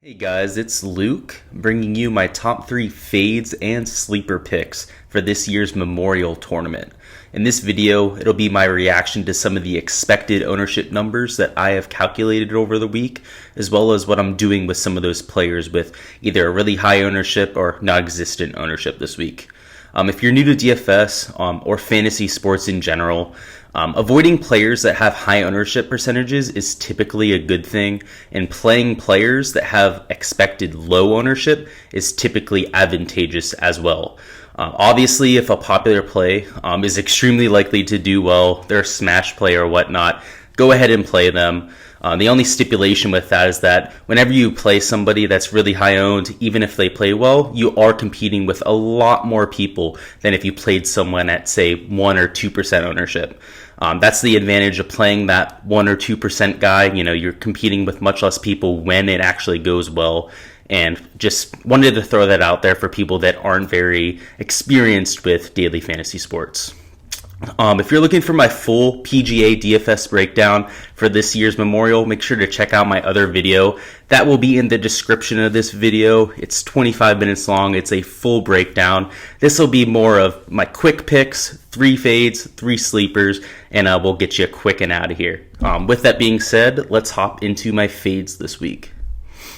Hey guys, it's Luke bringing you my top 3 fades and sleeper picks for this year's Memorial Tournament. In this video, it'll be my reaction to some of the expected ownership numbers that I have calculated over the week, as well as what I'm doing with some of those players with either a really high ownership or non-existent ownership this week. If you're new to DFS or fantasy sports in general, avoiding players that have high ownership percentages is typically a good thing, and playing players that have expected low ownership is typically advantageous as well. Obviously, if a popular play is extremely likely to do well, they're a smash play or whatnot, go ahead and play them. The only stipulation with that is that whenever you play somebody that's really high owned, even if they play well, you are competing with a lot more people than if you played someone at, say, 1 or 2% ownership. That's the advantage of playing that 1 or 2% guy. You know, you're competing with much less people when it actually goes well. And just wanted to throw that out there for people that aren't very experienced with daily fantasy sports. If you're looking for my full PGA DFS breakdown for this year's Memorial, make sure to check out my other video. That will be in the description of this video. It's 25 minutes long. It's a full breakdown. This will be more of my quick picks, 3 fades, 3 sleepers, and we'll get you quick and out of here. With that being said, let's hop into my fades this week.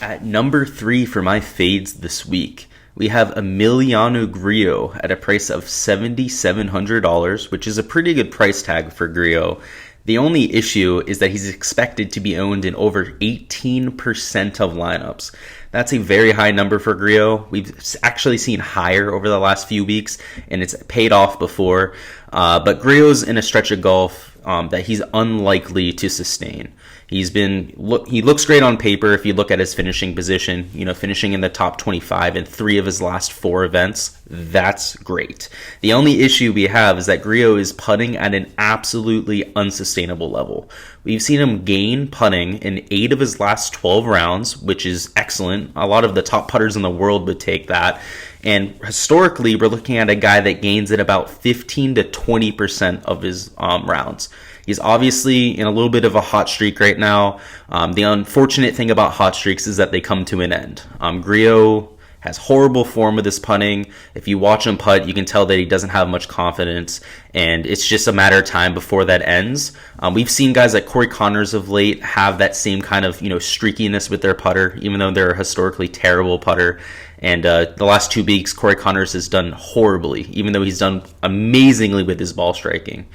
At number 3 for my fades this week, we have Emiliano Grillo at a price of $7,700, which is a pretty good price tag for Grillo. The only issue is that he's expected to be owned in over 18% of lineups. That's a very high number for Grillo. We've actually seen higher over the last few weeks, and it's paid off before. But Grillo's in a stretch of golf that he's unlikely to sustain. He looks great on paper if you look at his finishing position, finishing in the top 25 in 3 of his last 4 events. That's great. The only issue we have is that Grillo is putting at an absolutely unsustainable level. We've seen him gain putting in 8 of his last 12 rounds, which is excellent. A lot of the top putters in the world would take that. And historically, we're looking at a guy that gains at about 15 to 20% of his rounds. He's obviously in a little bit of a hot streak right now. The unfortunate thing about hot streaks is that they come to an end. Grillo has horrible form with his putting. If you watch him putt, you can tell that he doesn't have much confidence, and it's just a matter of time before that ends. We've seen guys like Corey Connors of late have that same kind of streakiness with their putter, even though they're a historically terrible putter. And the last 2 weeks, Corey Connors has done horribly, even though he's done amazingly with his ball striking.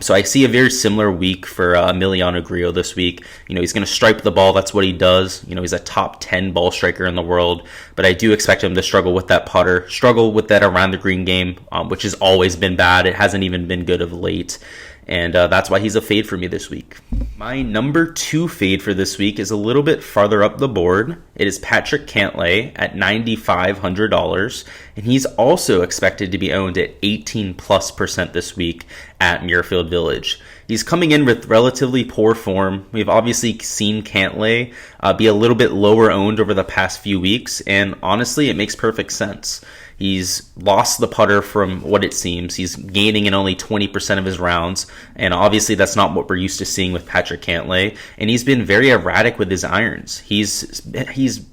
So I see a very similar week for Emiliano Grillo this week. He's going to stripe the ball. That's what he does. He's a top 10 ball striker in the world. But I do expect him to struggle with that putter, struggle with that around the green game, which has always been bad. It hasn't even been good of late. And that's why he's a fade for me this week. My number 2 fade for this week is a little bit farther up the board. It is Patrick Cantlay at $9,500, and he's also expected to be owned at 18+% this week at Muirfield Village. He's coming in with relatively poor form. We've obviously seen Cantlay be a little bit lower owned over the past few weeks, and honestly, it makes perfect sense. He's lost the putter from what it seems. He's gaining in only 20% of his rounds, and obviously that's not what we're used to seeing with Patrick Cantlay, and he's been very erratic with his irons. He's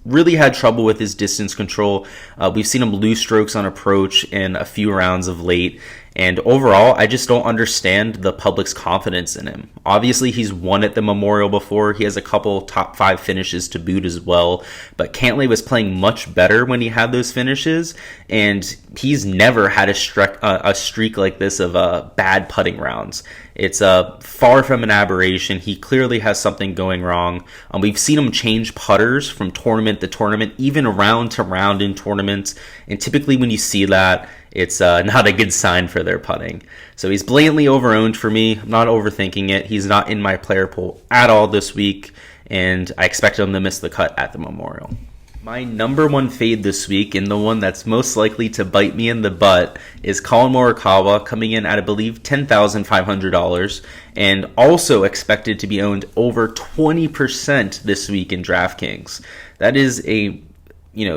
really had trouble with his distance control. We've seen him lose strokes on approach in a few rounds of late, and overall, I just don't understand the public's confidence in him. Obviously, he's won at the Memorial before. He has a couple top 5 finishes to boot as well. But Cantlay was playing much better when he had those finishes, and he's never had a streak like this of bad putting rounds. It's far from an aberration. He clearly has something going wrong. We've seen him change putters from tournament to tournament, even round to round in tournaments. And typically when you see that, it's not a good sign for their putting. So he's blatantly over-owned for me. I'm not overthinking it. He's not in my player pool at all this week, and I expect him to miss the cut at the Memorial. My number 1 fade this week, and the one that's most likely to bite me in the butt, is Collin Morikawa, coming in at, I believe, $10,500, and also expected to be owned over 20% this week in DraftKings. That is a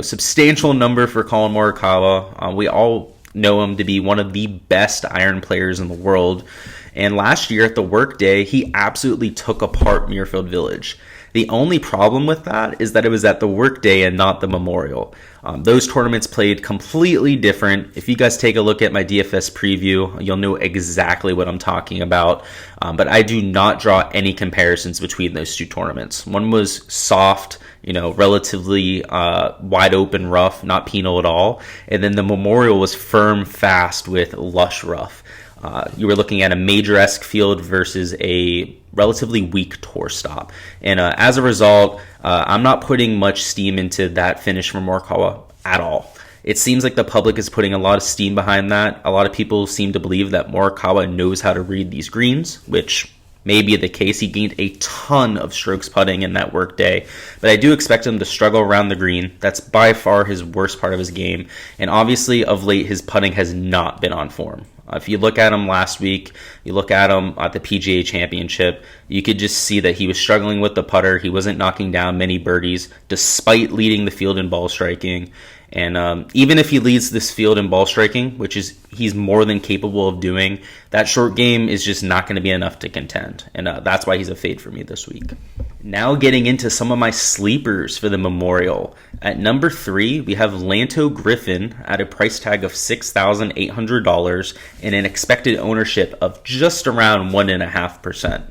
substantial number for Collin Morikawa. We all know him to be one of the best iron players in the world. And last year at the Workday, he absolutely took apart Muirfield Village. The only problem with that is that it was at the workday and not the Memorial. Those tournaments played completely different. If you guys take a look at my DFS preview, you'll know exactly what I'm talking about. But I do not draw any comparisons between those two tournaments. One was soft, relatively wide open rough, not penal at all. And then the Memorial was firm, fast with lush rough. You were looking at a major-esque field versus a relatively weak tour stop. And as a result, I'm not putting much steam into that finish for Morikawa at all. It seems like the public is putting a lot of steam behind that. A lot of people seem to believe that Morikawa knows how to read these greens, which may be the case. He gained a ton of strokes putting in that work day, but I do expect him to struggle around the green. That's by far his worst part of his game. And obviously, of late, his putting has not been on form. If you look at him last week, you look at him at the PGA Championship, you could just see that he was struggling with the putter. He wasn't knocking down many birdies, despite leading the field in ball striking. And even if he leads this field in ball striking, which is he's more than capable of doing, that short game is just not going to be enough to contend. And that's why he's a fade for me this week. Now getting into some of my sleepers for the Memorial. At number 3, we have Lanto Griffin at a price tag of $6,800 and an expected ownership of just around 1.5%.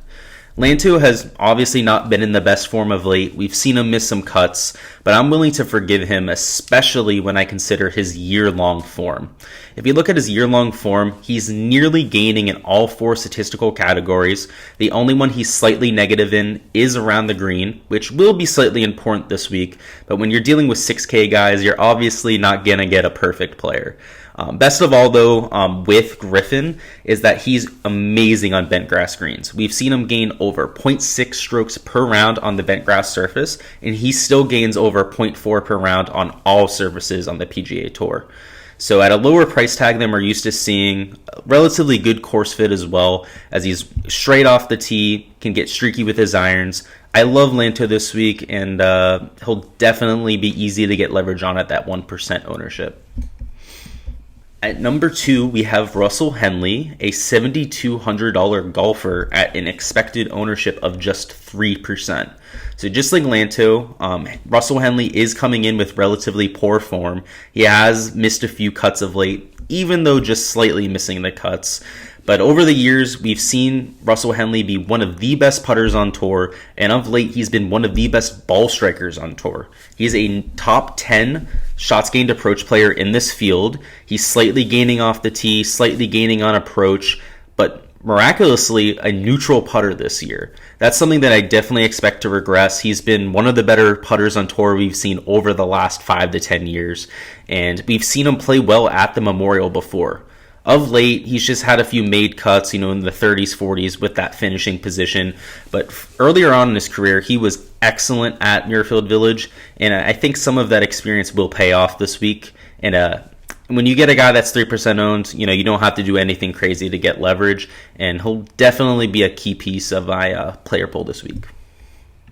Lanto has obviously not been in the best form of late. We've seen him miss some cuts, but I'm willing to forgive him, especially when I consider his year-long form. If you look at his year-long form, he's nearly gaining in all 4 statistical categories. The only one he's slightly negative in is around the green, which will be slightly important this week, but when you're dealing with 6K guys, you're obviously not going to get a perfect player. Best of all, though, with Griffin is that he's amazing on bent grass greens. We've seen him gain over 0.6 strokes per round on the bent grass surface, and he still gains over 0.4 per round on all surfaces on the PGA Tour. So at a lower price tag than we're used to seeing, relatively good course fit as well, as he's straight off the tee, can get streaky with his irons. I love Lanto this week, and he'll definitely be easy to get leverage on at that 1% ownership. At number 2, we have Russell Henley, a $7,200 golfer at an expected ownership of just 3%. So just like Lanto, Russell Henley is coming in with relatively poor form. He has missed a few cuts of late, even though just slightly missing the cuts. But over the years, we've seen Russell Henley be one of the best putters on tour, and of late, he's been one of the best ball strikers on tour. He's a top 10 shots gained approach player in this field. He's slightly gaining off the tee, slightly gaining on approach, but miraculously a neutral putter this year. That's something that I definitely expect to regress. He's been one of the better putters on tour we've seen over the last 5 to 10 years, and we've seen him play well at the Memorial before. Of late, he's just had a few made cuts, in the 30s, 40s with that finishing position. But earlier on in his career, he was excellent at Muirfield Village, and I think some of that experience will pay off this week. And when you get a guy that's 3% owned, you don't have to do anything crazy to get leverage, and he'll definitely be a key piece of my player pool this week.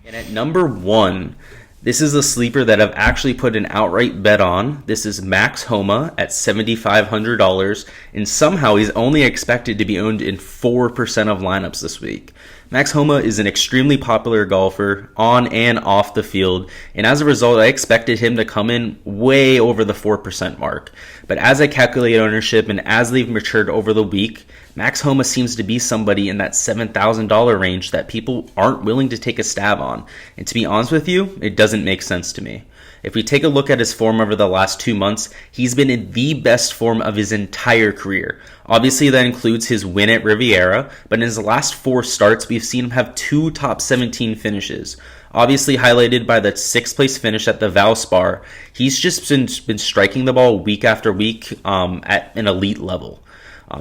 And at number 1, this is a sleeper that I've actually put an outright bet on. This is Max Homa at $7,500, and somehow he's only expected to be owned in 4% of lineups this week. Max Homa is an extremely popular golfer on and off the field, and as a result, I expected him to come in way over the 4% mark. But as I calculate ownership and as they've matured over the week, Max Homa seems to be somebody in that $7,000 range that people aren't willing to take a stab on. And to be honest with you, it doesn't make sense to me. If we take a look at his form over the last 2 months, he's been in the best form of his entire career. Obviously, that includes his win at Riviera, but in his last 4 starts, we've seen him have 2 top 17 finishes. Obviously highlighted by that 6th place finish at the Valspar, he's just been striking the ball week after week at an elite level.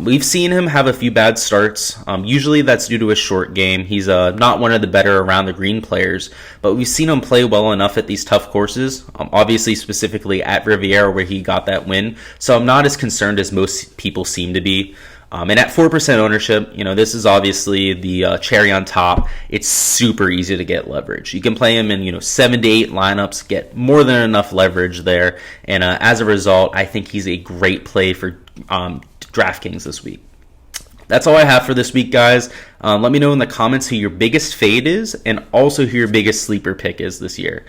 We've seen him have a few bad starts. Usually that's due to his short game. He's not one of the better around the green players, but we've seen him play well enough at these tough courses, obviously specifically at Riviera where he got that win. So I'm not as concerned as most people seem to be. And at 4% ownership, this is obviously the cherry on top. It's super easy to get leverage. You can play him in, 7 to 8 lineups, get more than enough leverage there. And as a result, I think he's a great play for DraftKings this week. That's all I have for this week, guys. Let me know in the comments who your biggest fade is and also who your biggest sleeper pick is this year.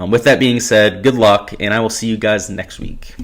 With that being said, good luck, and I will see you guys next week.